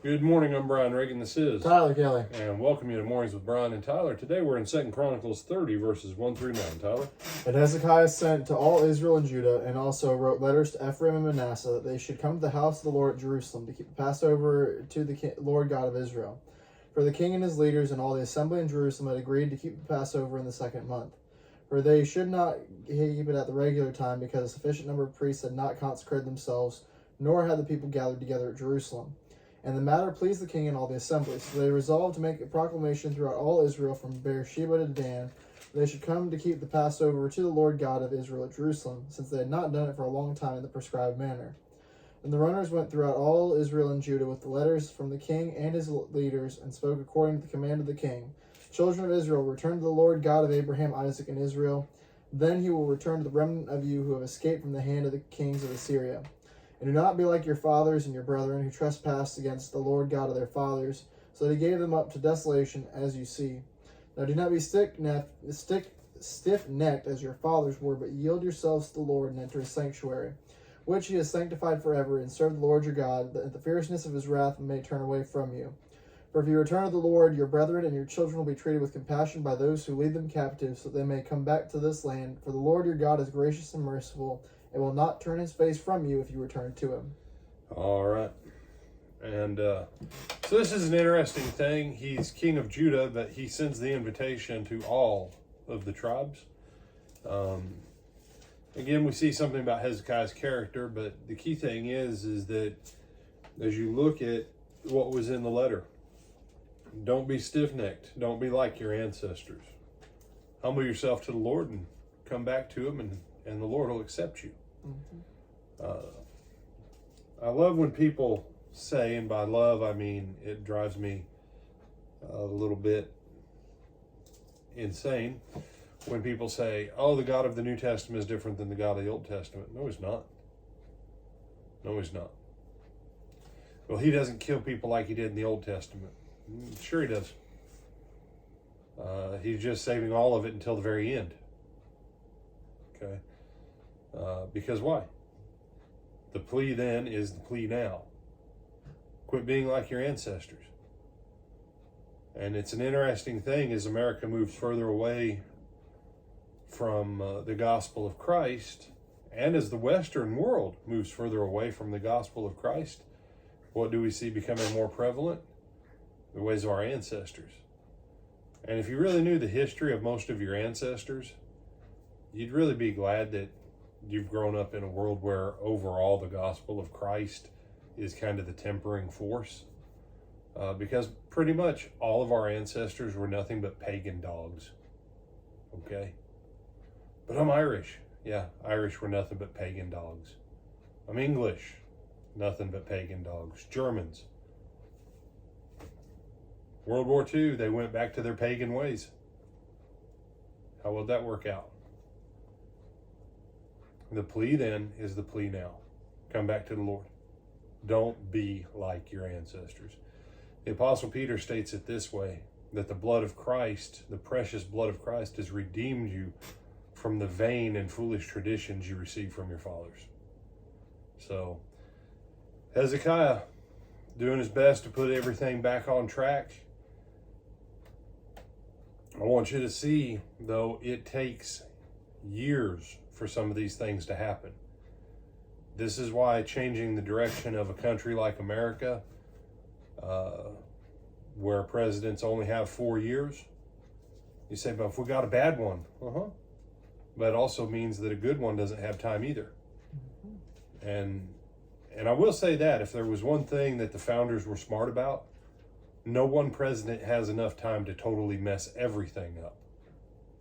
Good morning, I'm Brian Reagan. This is Tyler Kelly. And welcome you to Mornings with Brian and Tyler. Today we're in 2 Chronicles 30, verses 1 through 9. Tyler? And Hezekiah sent to all Israel and Judah, and also wrote letters to Ephraim and Manasseh, that they should come to the house of the Lord at Jerusalem to keep the Passover to the Lord God of Israel. For the king and his leaders and all the assembly in Jerusalem had agreed to keep the Passover in the 2nd month. For they should not keep it at the regular time, because a sufficient number of priests had not consecrated themselves, nor had the people gathered together at Jerusalem. And the matter pleased the king and all the assembly. So they resolved to make a proclamation throughout all Israel, from Beersheba to Dan, that they should come to keep the Passover to the Lord God of Israel at Jerusalem, since they had not done it for a long time in the prescribed manner. And the runners went throughout all Israel and Judah with the letters from the king and his leaders, and spoke according to the command of the king. Children of Israel, return to the Lord God of Abraham, Isaac, and Israel. Then he will return to the remnant of you who have escaped from the hand of the kings of Assyria. And do not be like your fathers and your brethren, who trespassed against the Lord God of their fathers, so that he gave them up to desolation, as you see. Now do not be stiff-necked as your fathers were, but yield yourselves to the Lord and enter his sanctuary, which he has sanctified forever, and serve the Lord your God, that the fierceness of his wrath may turn away from you. For if you return to the Lord, your brethren and your children will be treated with compassion by those who lead them captive, so that they may come back to this land. For the Lord your God is gracious and merciful, and will not turn his face from you if you return to him. All right. And so this is an interesting thing. He's king of Judah, but he sends the invitation to all of the tribes. Again, we see something about Hezekiah's character, but the key thing is that as you look at what was in the letter, don't be stiff-necked. Don't be like your ancestors. Humble yourself to the Lord and come back to him, and the Lord will accept you. I love when people say, and by love I mean it drives me a little bit insane, when people say, oh, the God of the New Testament is different than the God of the Old Testament. No, he's not. No, he's not. Well, he doesn't kill people like he did in the Old Testament. Sure he does. He's just saving all of it until the very end. Okay? Because why? The plea then is the plea now. Quit being like your ancestors. And it's an interesting thing as America moves further away from the gospel of Christ, and as the Western world moves further away from the gospel of Christ, what do we see becoming more prevalent? The ways of our ancestors. And if you really knew the history of most of your ancestors, you'd really be glad that you've grown up in a world where overall the gospel of Christ is kind of the tempering force. Because pretty much all of our ancestors were nothing but pagan dogs. Okay? But I'm Irish. Yeah, Irish were nothing but pagan dogs. I'm English. Nothing but pagan dogs. Germans. World War II, they went back to their pagan ways. How would that work out? The plea then is the plea now. Come back to the Lord. Don't be like your ancestors. The Apostle Peter states it this way, that the blood of Christ, the precious blood of Christ, has redeemed you from the vain and foolish traditions you received from your fathers. So, Hezekiah doing his best to put everything back on track. I want you to see, though, it takes years for some of these things to happen. This is why changing the direction of a country like America, where presidents only have 4 years, you say, but if we got a bad one, but it also means that a good one doesn't have time either. And I will say that if there was one thing that the founders were smart about, no one president has enough time to totally mess everything up.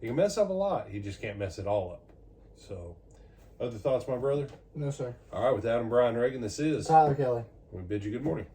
He can mess up a lot, he just can't mess it all up. So, other thoughts, my brother? No, sir. All right, with Adam Brian Reagan, this is Tyler Kelly. We bid you good morning.